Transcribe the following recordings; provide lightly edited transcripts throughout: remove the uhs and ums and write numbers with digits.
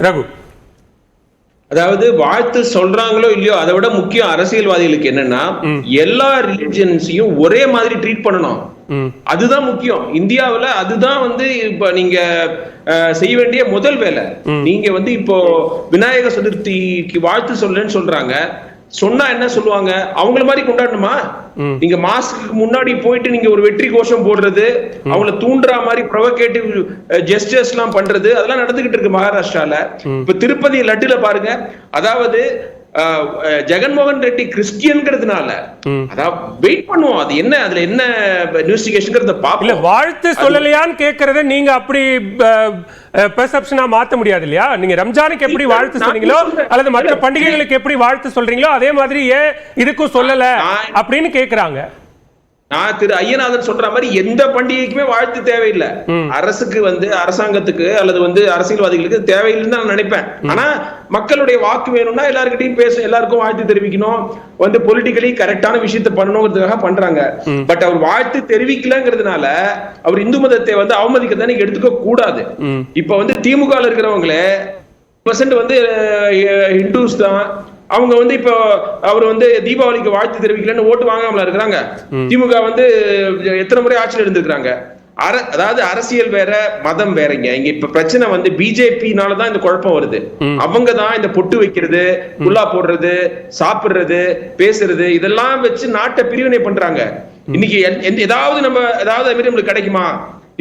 ரகு, அதாவது வாழ்த்து சொல்றாங்களோ இல்லையோ, அதை விட முக்கியம் அரசியல்வாதிகளுக்கு என்னன்னா எல்லா ரிலிஜியன்ஸையும் ஒரே மாதிரி ட்ரீட் பண்ணணும். அதுதான் முக்கியம். இந்தியாவில அதுதான் இப்ப நீங்க செய்ய வேண்டிய முதல் வேலை. நீங்க இப்போ விநாயகர் சதுர்த்திக்கு வாழ்த்து சொல்லுன்னு சொல்றாங்க. சொன்னா என்ன சொல்லுவாங்க? அவங்கள மாதிரி கொண்டாடணுமா? நீங்க மாஸ்க்கு முன்னாடி போயிட்டு நீங்க ஒரு வெற்றி கோஷம் போடுறது, அவங்கள தூண்டுற மாதிரி ப்ரொவோகேட்டிவ் ஜெஸ்டர்ஸ் எல்லாம் பண்றது, அதெல்லாம் நடந்துகிட்டு இருக்கு மகாராஷ்டிரால. இப்ப திருப்பதி லட்டுல பாருங்க, அதாவது ஜெகன்மோகன் ரெட்டி கிறிஸ்டியன்ங்கிறதுனால அதாவது வெயிட் பண்ணுவோம். அது என்ன, அதுல என்ன இன்வெஸ்டிகேஷன்ங்கறத பாப்போம். இல்ல வாழ்த்து சொல்லலையான்னு கேக்குறத நீங்க அப்படி பெர்செப்ஷனா மாத்த முடியாது இல்லையா? நீங்க ரம்ஜானுக்கு எப்படி வாழ்த்து சொன்னீங்களோ அல்லது மற்ற பண்டிகைகளுக்கு எப்படி வாழ்த்து சொல்றீங்களோ அதே மாதிரி ஏன் இதுக்கும் சொல்லல அப்படின்னு கேக்குறாங்க. நான் திரு ஐயநாதன் சொல்ற மாதிரி எந்த பண்டிகைக்குமே வாழ்த்து தேவையில்லை. அரசுக்கு அரசாங்கத்துக்கு அல்லது அரசியல்வாதிகளுக்கு தேவையில்லைன்னு தான் நான் நினைப்பேன். ஆனா மக்களுடைய வாக்கு வேணும்னா எல்லாருக்கிட்டையும் எல்லாருக்கும் வாழ்த்து தெரிவிக்கணும், பொலிட்டிக்கலி கரெக்டான விஷயத்தை பண்ணணுங்கிறதுக்காக பண்றாங்க. பட் அவர் வாழ்த்து தெரிவிக்கலங்கிறதுனால அவர் இந்து மதத்தை அவமதிக்க தானே எடுத்துக்க கூடாது. இப்ப திமுக இருக்கிறவங்களே ஹிந்துஸ் தான். அவங்க இப்போ அவர் தீபாவளிக்கு வாழ்த்து தெரிவிக்கலன்னு ஓட்டு வாங்காமல இருக்கிறாங்க. திமுக எத்தனை முறை ஆட்சியில் இருந்திருக்கிறாங்க. அதாவது அரசியல் வேற, மதம் வேறங்க. இங்க இப்ப பிரச்சனை பிஜேபினாலதான் இந்த குழப்பம் வருது. அவங்க தான் இந்த பொட்டு வைக்கிறது, குல்லா போடுறது, சாப்பிடுறது, பேசுறது, இதெல்லாம் வச்சு நாட்டை பிரிவினை பண்றாங்க. இன்னைக்கு ஏதாவது நம்மளுக்கு கிடைக்குமா?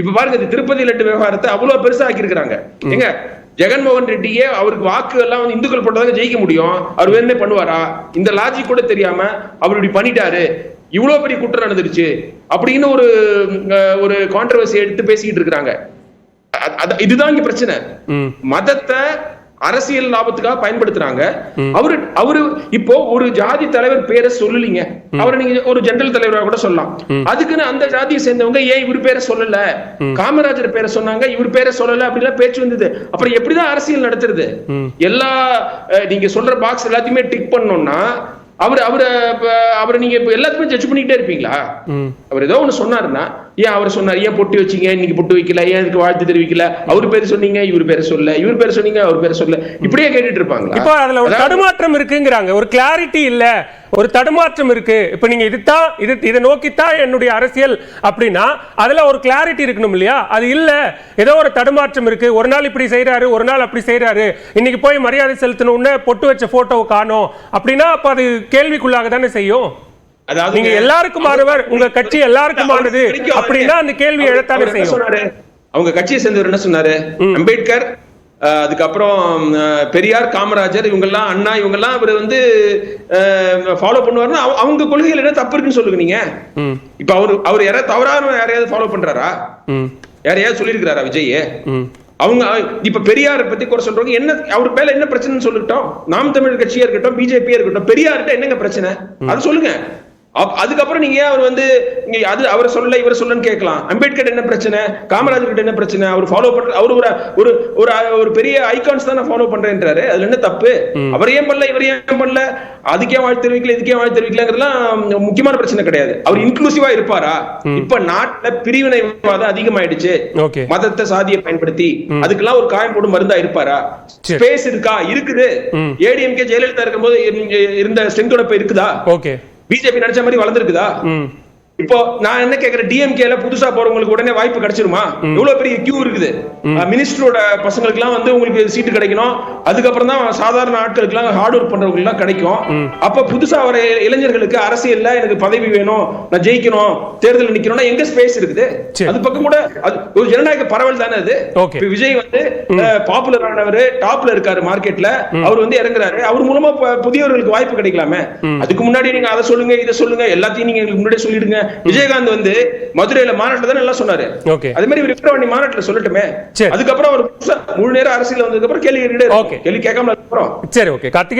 இப்ப பாருங்க, திருப்பதி லட்டு விவகாரத்தை அவ்வளவு பெருசா ஆக்கி இருக்கிறாங்க. எங்க ஜெகன்மோகன் ரெட்டியே அவருக்கு வாக்கு எல்லாம் இந்துக்கள் போட்டதாக ஜெயிக்க முடியும், அவர் வேணே பண்ணுவாரா? இந்த லாஜிக் கூட தெரியாம அவர் இப்படி பண்ணிட்டாரு, இவ்வளவு பெரிய குற்றம் நடந்துருச்சு அப்படின்னு ஒரு கான்ட்ரவர்சி எடுத்து பேசிட்டு இருக்காங்க. இதுதான் இங்க பிரச்சனை. மதத்தை அரசியல் லாபத்துக்காக பயன்படுத்துறாங்க. அவரு இப்போ ஒரு ஜாதி தலைவர் பேரை சொல்லலீங்க, அவரை நீங்க ஒரு ஜெனரல் தலைவராக கூட சொல்லலாம். அதுக்குன்னு அந்த ஜாதியை சேர்ந்தவங்க ஏன் இவர் பேரை சொல்லல, காமராஜர் பேரை சொன்னாங்க, இவர் பேரை சொல்லல அப்படிலாம் பேச்சு வந்தது. அப்புறம் எப்படிதான் அரசியல் நடத்துறது? எல்லா நீங்க சொல்ற பாக்ஸ் எல்லாத்தையுமே டிக் பண்ணோம்னா அவரை நீங்க எல்லாத்துக்குமே ஜட்ஜ் பண்ணிக்கிட்டே இருப்பீங்களா? அவர் ஏதோ ஒண்ணு சொன்னாருன்னா ஏன் அவர் சொன்னார், ஏன் பொட்டு வச்சீங்க, இன்னைக்கு பொட்டு வைக்கல, ஏன் இதுக்கு வாழ்த்து தெரிவிக்கல, அவர் பேர் சொன்னீங்க இவர் பேரை சொல்ல, இவர் பேர் சொன்னீங்க அவர் பேரை சொல்ல, இப்படியே கேட்டுட்டு இருப்பாங்க. இப்போ அதுல ஒரு தடுமாற்றம் இருக்குங்கிறாங்க, ஒரு கிளாரிட்டி இல்ல, ஒரு தடுமாற்றம் இருக்கு. இப்ப நீங்க இதை நோக்கித்தான் என்னுடைய அரசியல் அப்படின்னா அதுல ஒரு கிளாரிட்டி இருக்கணும் இல்லையா? அது இல்ல, ஏதோ ஒரு தடுமாற்றம் இருக்கு. ஒரு நாள் இப்படி செய்யறாரு, ஒரு நாள் அப்படி செய்யறாரு, இன்னைக்கு போய் மரியாதை செலுத்தணும்னு பொட்டு வச்ச போட்டோ காணோம் அப்படின்னா அப்ப அது கேள்விக்குள்ளாக தானே செய்யும். நீங்க எல்லாருக்குமானவர், உங்க கட்சி எல்லாருக்குமானது அப்படின்னா அந்த கேள்வி எழத்தானே செய்யும். அவங்க கட்சியை சேர்ந்தவர் என்ன சொன்னாரு? அம்பேத்கர், அதுக்கப்புறம் பெரியார், காமராஜர், இவங்கெல்லாம் அண்ணா, இவங்கெல்லாம் அவர் ஃபாலோ பண்ணுவாருன்னா அவங்க கொள்கைகள் என்ன தப்பு இருக்குன்னு சொல்லுங்க நீங்க. இப்ப அவர் யாராவது தவறான யாரையாவது ஃபாலோ பண்றாரா? யாரையாவது சொல்லியிருக்கிறாரா விஜய்? அவங்க இப்ப பெரியார் பத்தி குறை சொல்றவங்க என்ன, அவர் மேல என்ன பிரச்சனைன்னு சொல்லிட்டோம். நாம் தமிழர் கட்சியா இருக்கட்டும், பிஜேபியா இருக்கட்டும், பெரியார்கிட்ட என்னங்க பிரச்சனை அது சொல்லுங்க. அதுக்கப்புறம் நீங்க அவர் அவரை சொல்ல இவரை சொல்லன்னு கேட்கலாம். அம்பேத்கர் என்ன பிரச்சனை, காமராஜர் கிட்ட என்ன பிரச்சனை? அவர் ஃபாலோ பண்ற, அவர் ஒரு பெரிய ஐகான்ஸ் தான் ஃபாலோ பண்றேன்றாரு, அதுல என்ன தப்பு? அவர் ஏன் பண்ணல, இவர் ஏன் பண்ணல, அதுக்கே வாழ்த்து தெரிவிக்கல, இதுக்கே வாழ்த்து தெரிவிக்கலங்கிறதுலாம் முக்கியமான பிரச்சனை கிடையாது. அவர் இன்க்ளூசிவா இருப்பாரா? இப்ப நாட்டுல பிரிவினைவாதம் அதிகமாயிடுச்சு, மதத்தை சாதியை பயன்படுத்தி அதுக்கெல்லாம் ஒரு காயம் போடும் மருந்தா இருப்பாரா? ஸ்பேஸ் இருக்கா? இருக்குது. ஏடிஎம்கே ஜெயலலிதா இருக்கும்போது இருந்த ஸ்ட்ரெngth இருக்குதா? பிஜேபி நினைச்ச மாதிரி வளர்ந்துருக்குதா? இப்போ நான் என்ன கேக்குறேன், டிஎம்கேல புதுசா போறவங்களுக்கு உடனே வாய்ப்பு கிடைச்சிருமா? எவ்வளவு பெரிய கியூ இருக்குது. மினிஸ்டரோட பசங்களுக்கு எல்லாம் உங்களுக்கு சீட்டு கிடைக்கணும், அதுக்கப்புறம் தான் சாதாரண ஆட்களுக்கு எல்லாம் ஹார்ட் ஒர்க் பண்றவங்களுக்கு எல்லாம் கிடைக்கும். அப்ப புதுசா வர இளைஞர்களுக்கு அரசியல்ல எனக்கு பதவி வேணும், நான் ஜெயிக்கணும், தேர்தல் நிக்கணும்னா எங்க ஸ்பேஸ் இருக்குது? அது பக்கம் கூட ஒரு ஜனநாயக பரவல் தானே அது. விஜய் பாப்புலர் ஆனவர், டாப்ல இருக்காரு மார்க்கெட்ல, அவர் இறங்குறாரு, அவர் மூலமா புதியவர்களுக்கு வாய்ப்பு கிடைக்கலாமே. அதுக்கு முன்னாடி நீங்க அதை சொல்லுங்க, இதை சொல்லுங்க, எல்லாத்தையும் நீங்க முன்னாடியே சொல்லிடுங்க. விஜயகாந்த் மதுரையில மாநாட்டில் தான் எல்லாம் சொன்னாரு. அதே மாதிரி விக்ரவாணி மாநாட்டில் சொல்லட்டுமே. அதுக்கப்புறம் அவர் முழு நேர அரசியல் வந்ததுக்கு அப்புறம் கேள்வி கேட்காம. சரி, ஓகே. கார்த்திகேயன்